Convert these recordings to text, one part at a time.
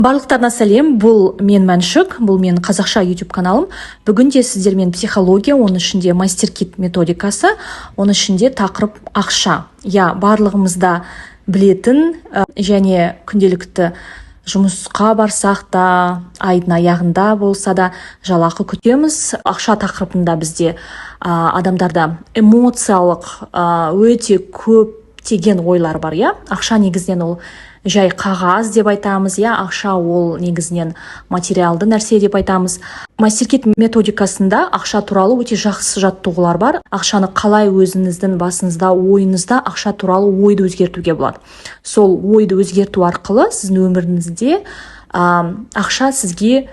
Барлықтарына сәлем, бұл мен Мәншүк, бұл мен қазақша YouTube каналым. Бүгінде сіздермен психология, оның ішінде мастер-кит методикасы, оның ішінде тақырып ақша. Барлығымызда білетін және күнделікті жұмысқа барсақ та, айдың аяғында болса да жалақы күтеміз. Ақша тақырыбында бізде адамдарда эмоциялық өте көптеген ойлар бар. Ақша негізінен ол жай қағаз деп айтамыз, ақша ол негізінен материалды нәрсе деп айтамыз. Мастер-кит методикасында ақша туралы өте жақсы жаттығулар бар. Ақшаны қалай өзіңіздің басыңызда, ойыңызда ақша туралы ойды өзгертуге болады. Сол ойды өзгерту арқылы сіздің өміріңізде ақша сізге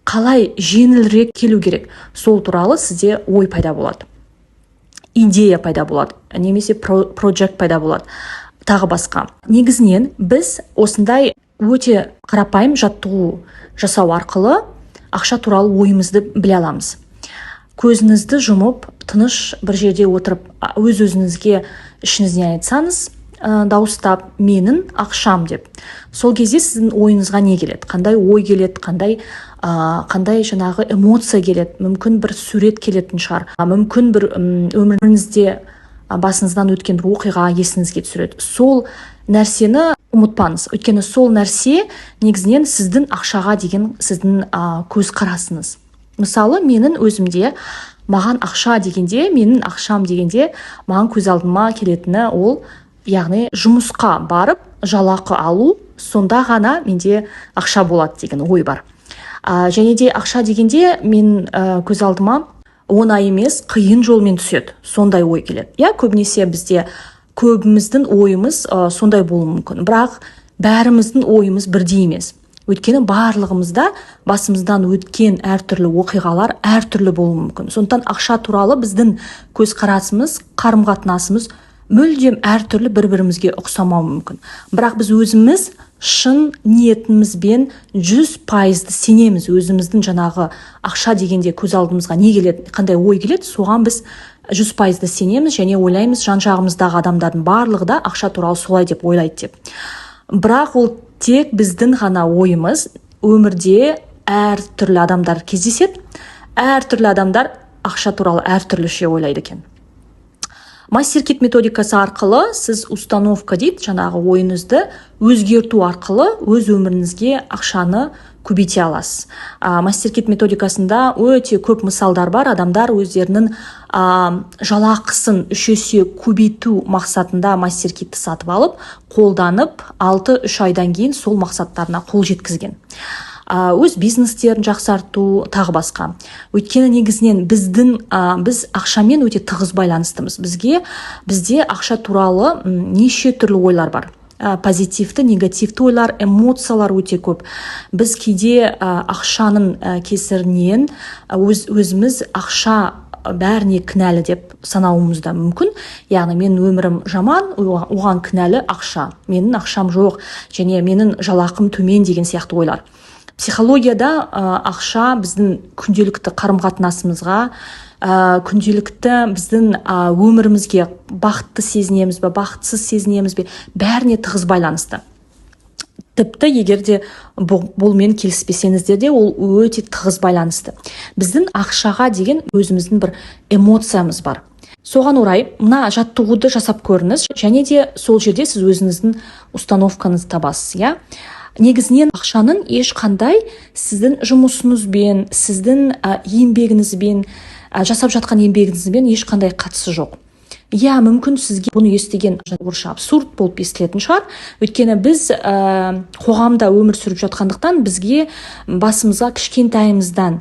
қалай жеңілірек келу керек, сол туралы сізде ой пайда болады. Идея пайда болады, немесе проект пайда болады. Тағы басқа. Негізінен біз осындай өте қарапайым жаттығу жасау арқылы ақша туралы ойымызды біле аламыз. Көзіңізді жұмып, тыныш бір жерде отырып, өз-өзіңізге ішіңізден айтсаңыз, дауыстап менің ақшам деп. Сол кезде сіздің ойыңызға не келеді? Қандай ой келеді? Қандай жаңағы эмоция келеді? Мүмкін бір сурет келетін шығар. Мүмкін бір өміріңізде басыңыздан өткен бір оқиға есіңізге түсіреді. Сол нәрсені ұмытпаңыз. Өйткені сол нәрсе негізінен сіздің ақшаға деген сіздің көзқарасыңыз. Мысалы, менің өзімде маған ақша дегенде, менің ақшам дегенде маған көз алдыма келетіні ол, яғни жұмысқа барып жалақы алу, сонда ғана менде ақша болады деген ой бар. Және де ақша дегенде мен көз алдыма оңай емес, қиын жолмен түседі. Сондай ой келеді. Көбінесе бізде көбіміздің ойымыз сондай болуы мүмкін. Бірақ бәріміздің ойымыз бірдей емес. Өйткені барлығымызда басымыздан өткен әртүрлі оқиғалар әртүрлі болуы мүмкін. Сондықтан ақша туралы біздің көзқарасымыз, қарым-қатынасымыз мүлдем әртүрлі, бір-бірімізге ұқсамауы мүмкін. Бірақ біз өзіміз шын ниетімізбен 100% сенеміз. Өзіміздің жаңағы ақша дегенде көз алдымызға не келеді, қандай ой келеді, соған біз 100% сенеміз және ойлаймыз, жан-жағымыздағы адамдардың барлығы да ақша туралы солай деп ойлайды деп. Бірақ ол тек біздің ғана ойымыз. Өмірде әртүрлі адамдар кездеседі. Әртүрлі адамдар ақша туралы әртүрліше ойлайды екен. Мастер-кит методикасы арқылы сіз установка дейді, жаңағы ойыңызды өзгерту арқылы өз өміріңізге ақшаны көбейте аласыз. Мастер-кит методикасында өте көп мысалдар бар. Адамдар өздерінің жалақысын 3 есе көбейту мақсатында мастер-китті сатып алып, қолданып, 6-3 айдан кейін сол мақсаттарына қол жеткізген. Өз бизнестерін жақсарту, тағы басқа. Өйткені негізінен біз ақшамен өте тығыз байланыстымыз. Бізде ақша туралы неше түрлі ойлар бар. Позитивті, негативті ойлар, эмоциялар өте көп. Біз кейде ақшаның кесірінен өзіміз ақша бәріне кінәлі деп санауымыз да мүмкін. Яғни менің өмірім жаман, оған кінәлі ақша. Менің ақшам жоқ және менің жалақым төмен деген сияқты ойлар. Психологияда ақша біздің күнделікті қарым-қатынасымызға, күнделікті біздің өмірімізге бақытты сезінеміз бе, бақытсыз сезінеміз бе, бәріне тығыз байланысты. Тіпті егерде бұлмен келіспесеңіздер де ол өте тығыз байланысты. Біздің ақшаға деген өзіміздің бір эмоциямыз бар. Соған орай мына жаттығуды жасап көріңіз, және де сол жерде сіз өзіңіздің установкаңызды табасыз. Негізінен ақшаның ешқандай сіздің жұмысыңызбен, сіздің еңбегіңізбен, жасап жатқан еңбегіңізбен ешқандай қатысы жоқ. Мүмкін сізге бұны естіген орысша абсурд болып естілетін шығар. Өйткені біз қоғамда өмір сүріп жатқандықтан бізге басымызға кішкентайымыздан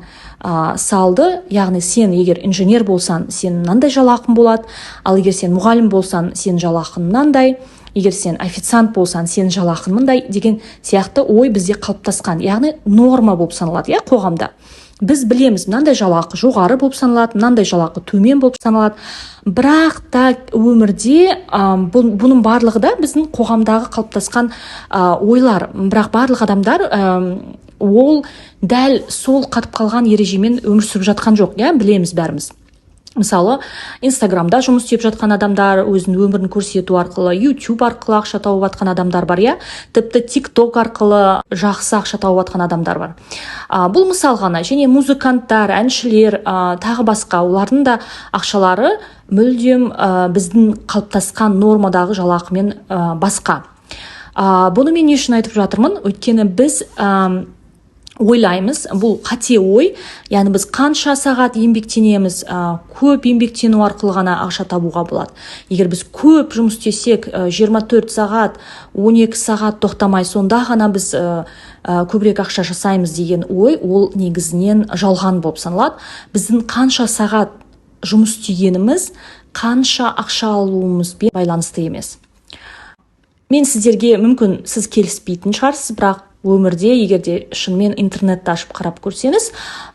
салды. Яғни сен егер инженер болсаң, сен мынандай жалақың болады, ал егер сен мұғалім болсаң, сен жалақың мынандай, егер сен официант болсаң, сен жалақың мындай деген сияқты ой бізде қалыптасқан. Яғни норма болып саналады, қоғамда. Біз білеміз, мынандай жалақы жоғары болып саналады, мынандай жалақы төмен болып саналады. Бірақ та өмірде бұның барлығы да біздің қоғамдағы қалыптасқан ойлар. Бірақ барлық адамдар ол дәл сол қатып қалған ережемен өмір сүріп жатқан жоқ, білеміз бәріміз. Мысалы, Инстаграмда жұмыс істеп жатқан адамдар, өзінің өмірін көрсету арқылы, YouTube арқылы ақша тауып жатқан адамдар бар, иә. Тіпті TikTok арқылы жақсы ақша тауып жатқан адамдар бар. Бұл мысал ғана. Және музыканттар, әншілер, тағы басқа, олардың да ақшалары мүлдем біздің қалыптасқан нормадағы жалақымен басқа. Бұны мен не үшін айтып жатырмын? Өйткені біз ойлаймыз, бұл қате ой, яғни біз қанша сағат еңбектенеміз, көп еңбектену арқылы ғана ақша табуға болады. Егер біз көп жұмыс істесек, 24 сағат, 12 сағат тоқтамай, сонда ғана біз көбірек ақша жасаймыз деген ой, ол негізінен жалған болып саналады. Біздің қанша сағат жұмыс істегеніміз, қанша ақша алуымызбен байланысты емес. Мен сіздерге мүмкін сіз келіспейтін шығарсыз, бірақ өмірде, егерде шынымен интернетті ашып қарап көрсеңіз,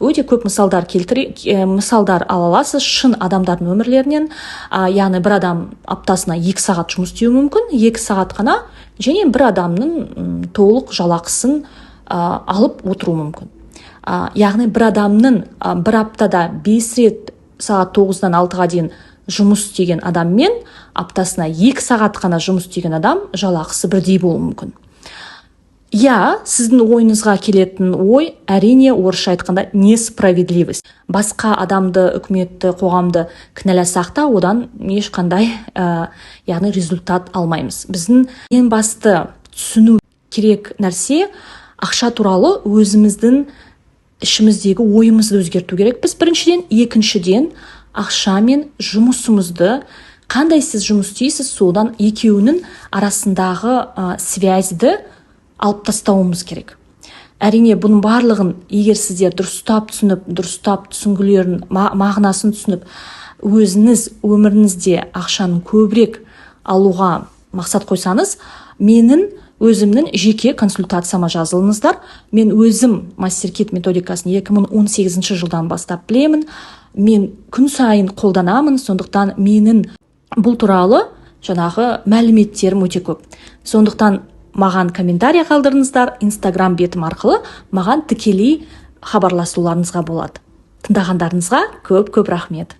өте көп мысалдар ала аласыз шын адамдардың өмірлерінен. Яғни бір адам аптасына 2 сағат жұмыс істеуі мүмкін, 2 сағат қана, және бір адамның толық жалақысын алып отыруы мүмкін. Яғни бір адамның бір аптада 5 рет сағат 9-дан 6-ға дейін жұмыс істеген адаммен аптасына 2 сағат қана жұмыс істеген адам жалақысы бірдей болуы мүмкін. Сіздің ойыңызға келетін ой, әрине орысша айтқанда несправедливость. Басқа адамды, үкіметті, қоғамды кінәласақ та, одан ешқандай яғни результат алмаймыз. Біздің ең басты түсіну керек нәрсе, ақша туралы өзіміздің ішіміздегі ойымызды өзгерту керек. Біз біріншіден, екіншіден ақша мен жұмысымызды, қандай сіз жұмыс істейсіз, содан екеуінің арасындағы связьді алып тастауымыз керек. Әрине, бұның барлығын егер сіздер дұрыстап түсініп, дұрыстап түсінгілерін, мағынасын түсініп, өзіңіз өміріңізде ақшаны көбірек алуға мақсат қойсаңыз, менің өзімнің жеке консультацияма жазылыңыздар. Мен өзім MasterKit методикасын 2018 жылдан бастап білемін. Мен күн сайын қолданамын, сондықтан менің бұл туралы жаңағы мәліметтерім өте көп. Сондықтан маған комментарий қалдырыңыздар, Instagram бетім арқылы маған тікелей хабарласуларыңызға болады. Тыңдағандарыңызға көп рахмет.